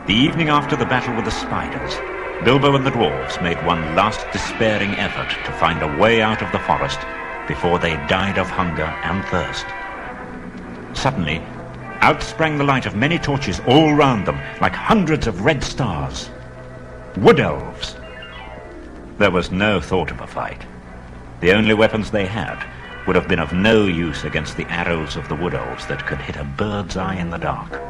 The evening after the battle with the spiders, Bilbo and the dwarves made one last despairing effort to find a way out of the forest before they died of hunger and thirst. Suddenly, out sprang the light of many torches all round them, like hundreds of red stars. Wood-elves! There was no thought of a fight. The only weapons they had would have been of no use against the arrows of the wood-elves that could hit a bird's eye in the dark.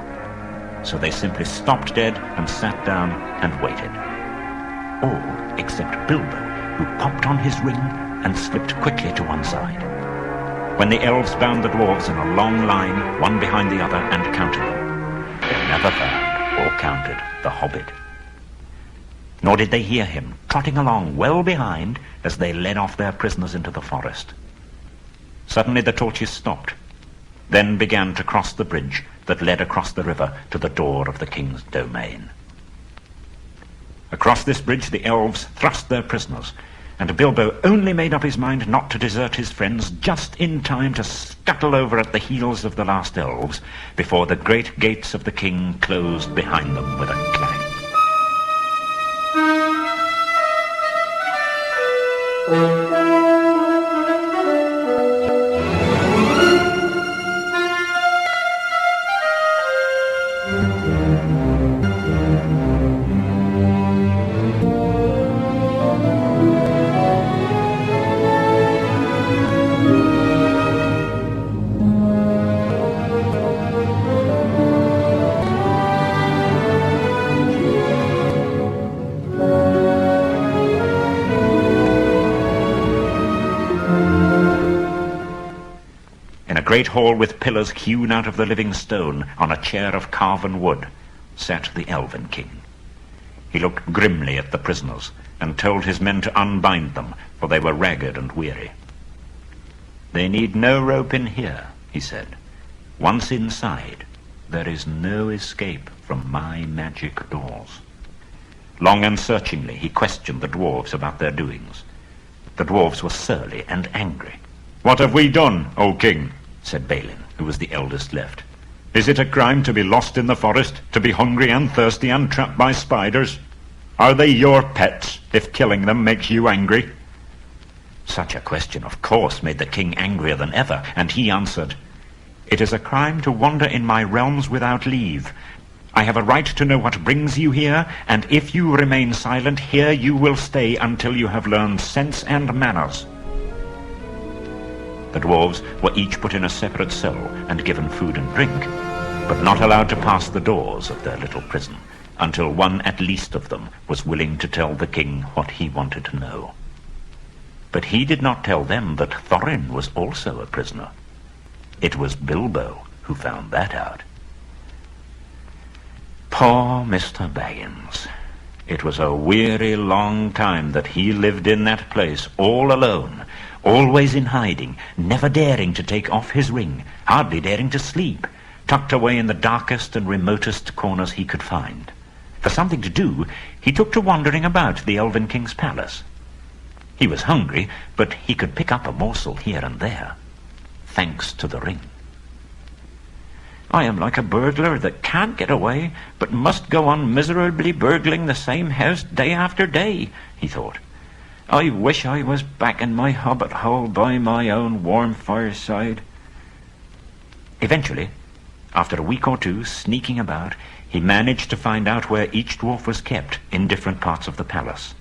So they simply stopped dead and sat down and waited. All except Bilbo, who popped on his ring and slipped quickly to one side. When the elves bound the dwarves in a long line, one behind the other, and counted them, they never found or counted the hobbit. Nor did they hear him trotting along well behind as they led off their prisoners into the forest. Suddenly the torches stopped, then began to cross the bridge that led across the river to the door of the king's domain. Across this bridge the elves thrust their prisoners, and Bilbo only made up his mind not to desert his friends just in time to scuttle over at the heels of the last elves before the great gates of the king closed behind them with a clang. Great hall with pillars hewn out of the living stone, on a chair of carven wood, sat the elven king. He looked grimly at the prisoners and told his men to unbind them, for they were ragged and weary. "They need no rope in here," he said. "Once inside, there is no escape from my magic doors." Long and searchingly he questioned the dwarves about their doings. The dwarves were surly and angry. "What have we done, O king?" said Balin, who was the eldest left. "Is it a crime to be lost in the forest, to be hungry and thirsty and trapped by spiders? Are they your pets, if killing them makes you angry?" Such a question, of course, made the king angrier than ever, and he answered, "It is a crime to wander in my realms without leave. I have a right to know what brings you here, and if you remain silent, here you will stay until you have learned sense and manners." The dwarves were each put in a separate cell and given food and drink, but not allowed to pass the doors of their little prison until one at least of them was willing to tell the king what he wanted to know. But he did not tell them that Thorin was also a prisoner. It was Bilbo who found that out. Poor Mr. Baggins. It was a weary long time that he lived in that place all alone, always in hiding, never daring to take off his ring, hardly daring to sleep, tucked away in the darkest and remotest corners he could find. For something to do, he took to wandering about the Elven King's palace. He was hungry, but he could pick up a morsel here and there, thanks to the ring. "I am like a burglar that can't get away, but must go on miserably burgling the same house day after day," he thought. "I wish I was back in my hobbit hole by my own warm fireside." Eventually, after a week or two sneaking about, he managed to find out where each dwarf was kept in different parts of the palace.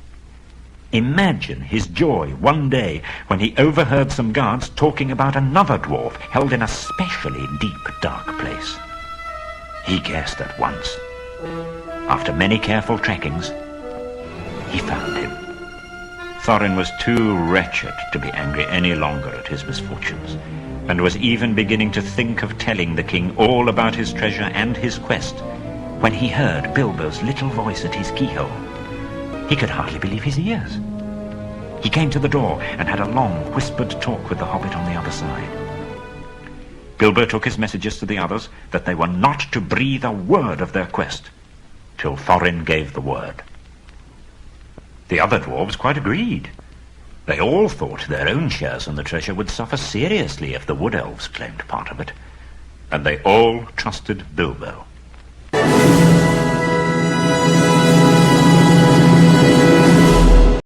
Imagine his joy one day when he overheard some guards talking about another dwarf held in a specially deep, dark place. He guessed at once. After many careful trackings, he found him. Thorin was too wretched to be angry any longer at his misfortunes, and was even beginning to think of telling the king all about his treasure and his quest, when he heard Bilbo's little voice at his keyhole. He could hardly believe his ears. He came to the door and had a long, whispered talk with the hobbit on the other side. Bilbo took his messages to the others that they were not to breathe a word of their quest till Thorin gave the word. The other dwarves quite agreed. They all thought their own shares in the treasure would suffer seriously if the Wood-elves claimed part of it, and they all trusted Bilbo.